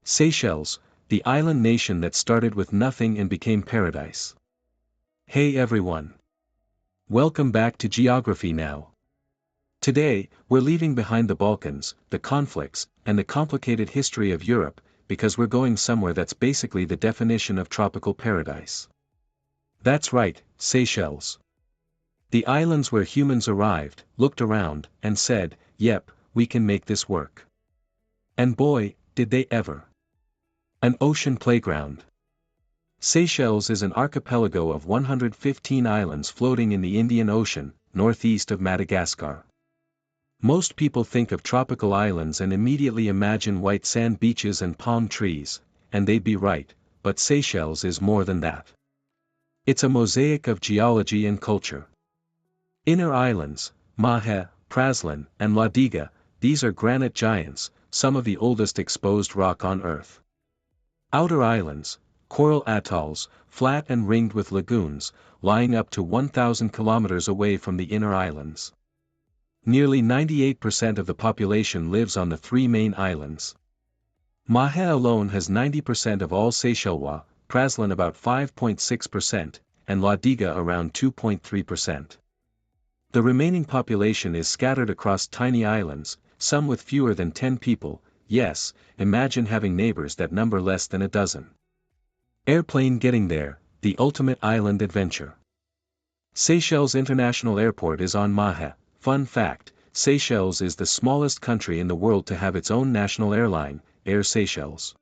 Seychelles, the island nation that started with nothing and became paradise. Hey everyone. Welcome back to Geography Now. Today, we're leaving behind the Balkans, the conflicts, and the complicated history of Europe, because we're going somewhere that's basically the definition of tropical paradise. That's right, Seychelles. The islands where humans arrived, looked around, and said, yep, we can make this work. And boy, did they ever. An ocean playground. Seychelles is an archipelago of 115 islands floating in the Indian Ocean, northeast of Madagascar. Most people think of tropical islands and immediately imagine white sand beaches and palm trees, and they'd be right, but Seychelles is more than that. It's a mosaic of geology and culture. Inner islands, Mahe, Praslin, and La Diga, these are granite giants, some of the oldest exposed rock on Earth. Outer islands, coral atolls, flat and ringed with lagoons, lying up to 1,000 kilometers away from the inner islands. Nearly 98% of the population lives on the three main islands. Mahe alone has 90% of all Seychellois, Praslin about 5.6%, and La Diga around 2.3%. The remaining population is scattered across tiny islands, some with fewer than 10 people. Yes, imagine having neighbors that number less than a dozen. Airplane getting there, the ultimate island adventure. Seychelles International Airport is on Mahe. Fun fact, Seychelles is the smallest country in the world to have its own national airline, Air Seychelles.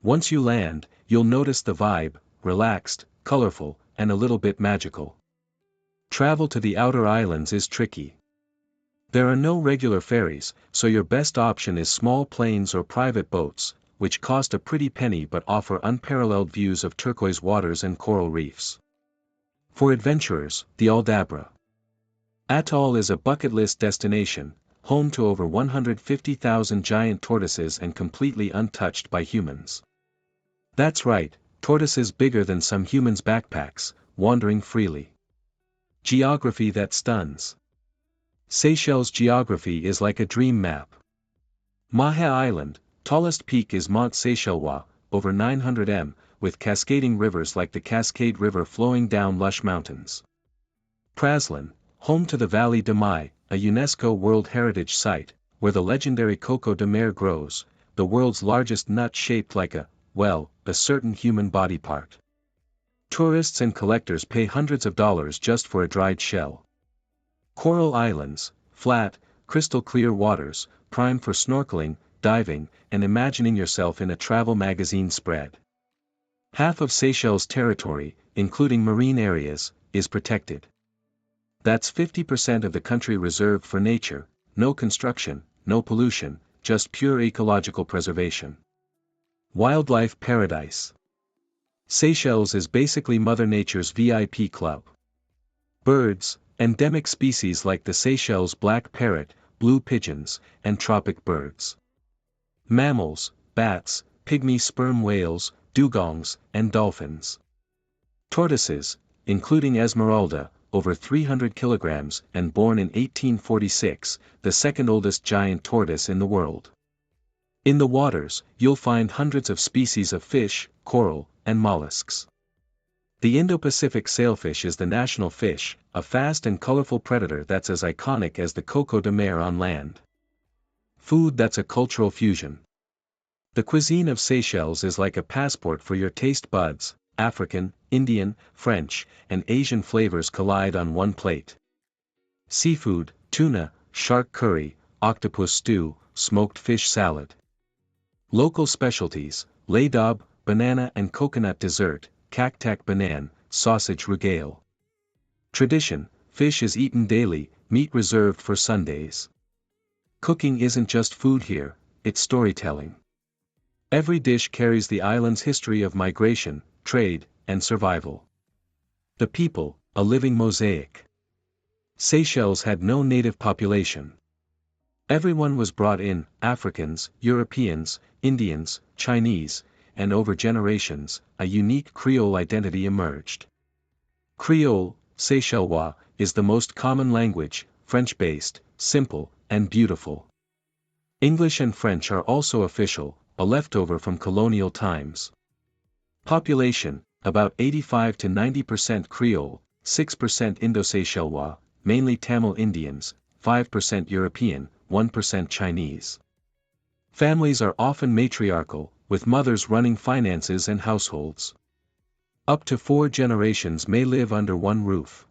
Once you land, you'll notice the vibe, relaxed, colorful, and a little bit magical. Travel to the outer islands is tricky. There are no regular ferries, so your best option is small planes or private boats, which cost a pretty penny but offer unparalleled views of turquoise waters and coral reefs. For adventurers, the Aldabra Atoll is a bucket list destination, home to over 150,000 giant tortoises and completely untouched by humans. That's right, tortoises bigger than some humans' backpacks, wandering freely. Geography that stuns. Seychelles geography is like a dream map. Mahe Island, tallest peak is Mont Seychellois, over 900 m, with cascading rivers like the Cascade River flowing down lush mountains. Praslin, home to the Valley de Mai, a UNESCO World Heritage Site, where the legendary coco de mer grows, the world's largest nut shaped like a certain human body part. Tourists and collectors pay hundreds of dollars just for a dried shell. Coral Islands, flat, crystal clear waters, prime for snorkeling, diving, and imagining yourself in a travel magazine spread. Half of Seychelles' territory, including marine areas, is protected. That's 50% of the country reserved for nature, no construction, no pollution, just pure ecological preservation. Wildlife paradise. Seychelles is basically Mother Nature's VIP club. Birds, endemic species like the Seychelles black parrot, blue pigeons, and tropic birds. Mammals, bats, pygmy sperm whales, dugongs, and dolphins. Tortoises, including Esmeralda, over 300 kilograms and born in 1846, the second oldest giant tortoise in the world. In the waters, you'll find hundreds of species of fish, coral, and mollusks. The Indo-Pacific sailfish is the national fish, a fast and colorful predator that's as iconic as the coco de mer on land. Food that's a cultural fusion. The cuisine of Seychelles is like a passport for your taste buds. African, Indian, French, and Asian flavors collide on one plate. Seafood, tuna, shark curry, octopus stew, smoked fish salad. Local specialties, lait d'aube, banana and coconut dessert, cactac banane, sausage regale. Tradition, fish is eaten daily, meat reserved for Sundays. Cooking isn't just food here, it's storytelling. Every dish carries the island's history of migration, trade, and survival. The people, a living mosaic. Seychelles had no native population. Everyone was brought in, Africans, Europeans, Indians, Chinese, and over generations, a unique Creole identity emerged. Creole, Seychellois, is the most common language, French-based, simple, and beautiful. English and French are also official, a leftover from colonial times. Population, about 85 to 90% Creole, 6% Indo-Seychellois, mainly Tamil Indians, 5% European, 1% Chinese. Families are often matriarchal, with mothers running finances and households. Up to 4 generations may live under one roof.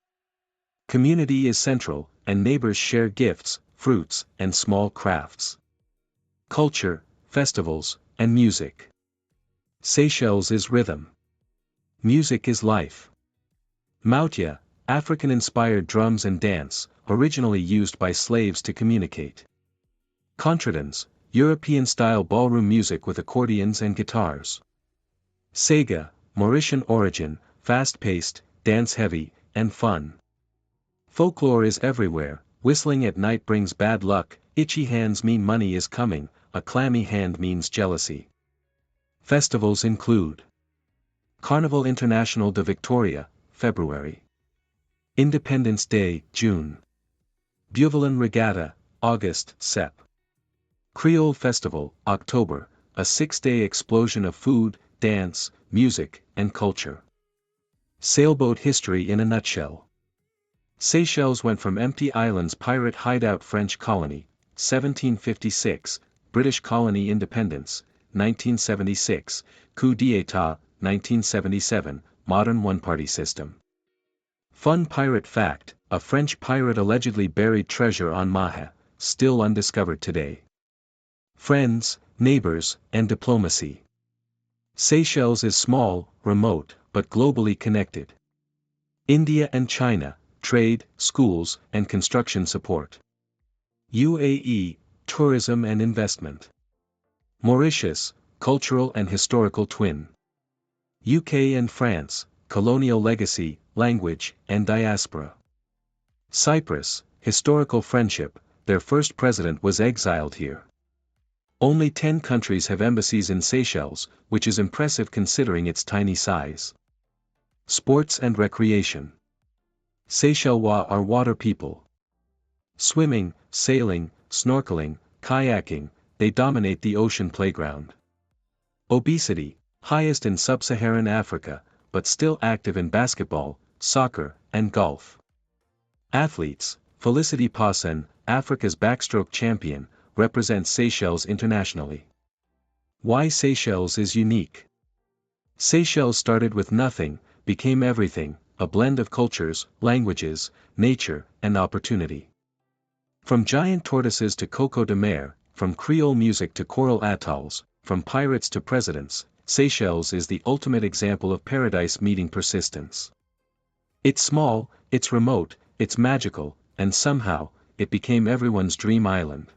Community is central, and neighbors share gifts, fruits, and small crafts. Culture, festivals, and music. Seychelles is rhythm. Music is life. Moutia, African-inspired drums and dance, originally used by slaves to communicate. Contredanse, European-style ballroom music with accordions and guitars. Sega, Mauritian origin, fast-paced, dance-heavy, and fun. Folklore is everywhere, whistling at night brings bad luck, itchy hands mean money is coming, a clammy hand means jealousy. Festivals include Carnival International de Victoria, February. Independence Day, June. Buvelin Regatta, August, Sep. Creole Festival, October, a 6-day explosion of food, dance, music, and culture. Sailboat history in a nutshell. Seychelles went from empty islands pirate hideout French colony, 1756, British colony independence, 1976, coup d'état, 1977, modern one-party system. Fun pirate fact, a French pirate allegedly buried treasure on Mahe, still undiscovered today. Friends, neighbors, and diplomacy. Seychelles is small, remote, but globally connected. India and China, trade, schools, and construction support. UAE, tourism and investment. Mauritius, cultural and historical twin. UK and France, colonial legacy, language, and diaspora. Cyprus, historical friendship, their first president was exiled here. Only 10 countries have embassies in Seychelles, which is impressive considering its tiny size. Sports and recreation. Seychellois are water people. Swimming, sailing, snorkeling, kayaking, they dominate the ocean playground. Obesity, highest in sub-Saharan Africa, but still active in basketball, soccer, and golf. Athletes, Felicity Pawson, Africa's backstroke champion, represents Seychelles internationally. Why Seychelles is unique. Seychelles started with nothing, became everything, a blend of cultures, languages, nature, and opportunity. From giant tortoises to coco de mer, from Creole music to coral atolls, from pirates to presidents, Seychelles is the ultimate example of paradise meeting persistence. It's small, it's remote, it's magical, and somehow, it became everyone's dream island.